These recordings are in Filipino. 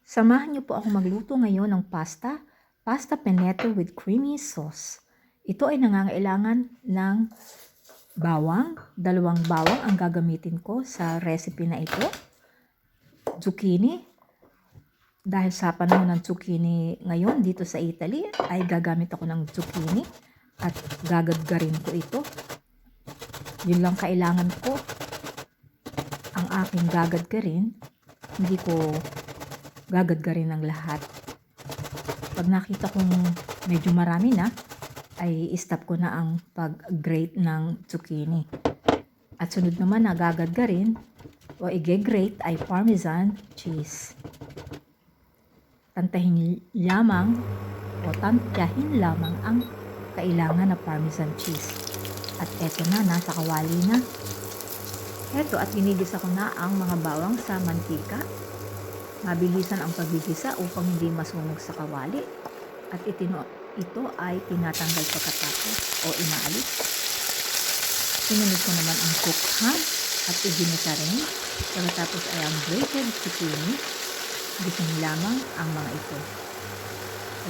Samahan niyo po ako magluto ngayon ng pasta pennette with creamy sauce. Ito ay nangangailangan ng bawang, 2 bawang ang gagamitin ko sa recipe na ito. Zucchini, dahil sa panahon ng zucchini ngayon dito sa Italy, ay gagamit ako ng zucchini at gagadgarin ko ito. Yun lang kailangan ko. Ang aking gagadgarin, hindi ko gagadgarin ng lahat. Pag nakita kong medyo marami na, ay stop ko na ang pag-grate ng zucchini. At sunod naman na gagadgarin o i-grate ay parmesan cheese. Tantahin lamang o tantyahin lamang ang kailangan na parmesan cheese. At eto na, nasa kawali na. Eto, at ginigisa ko na ang mga bawang sa mantika. Mabilisan ang paggigisa upang hindi masunog sa kawali. At ito ay tinatanggal pagkatapos o inaalis. Sinunod ko naman ang cooked ham at iginisa rin. Pagkatapos ay ang grated zucchini. Gisin lamang ang mga ito.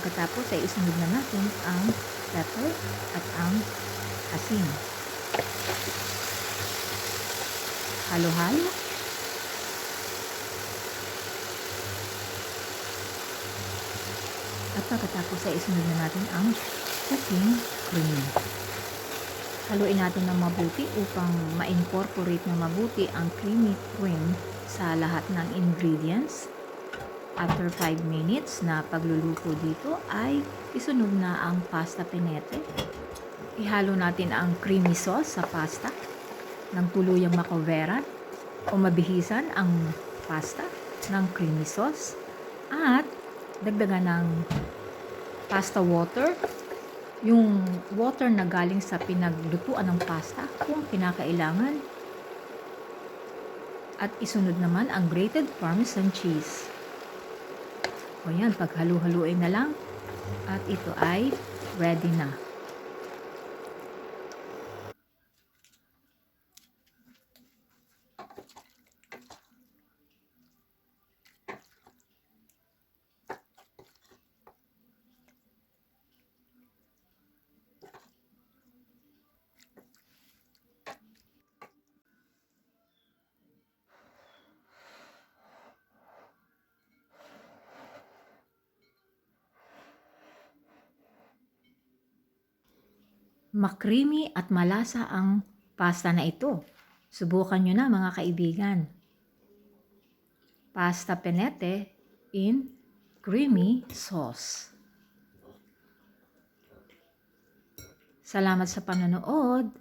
Pagkatapos ay isunod na natin ang pepper at ang asin. Halo-halo. At pagkatapos ay isunod na natin ang cooking cream. Haluin natin ng mabuti upang ma-incorporate na mabuti ang creamy cream sa lahat ng ingredients. After 5 minutes na pagluluto dito ay isunod na ang pasta pennette. Ihalo natin ang creamy sauce sa pasta ng tuluyang makoveran o mabihisan ang pasta ng creamy sauce at dagdagan ng pasta water, yung water na galing sa pinaglutuan ng pasta kung kinakailangan. At isunod naman ang grated parmesan cheese. O yan, paghalu-haluin na lang at ito ay ready na. Makrimi at malasa ang pasta na ito. Subukan nyo na mga kaibigan. Pasta pennette in creamy sauce. Salamat sa panonood.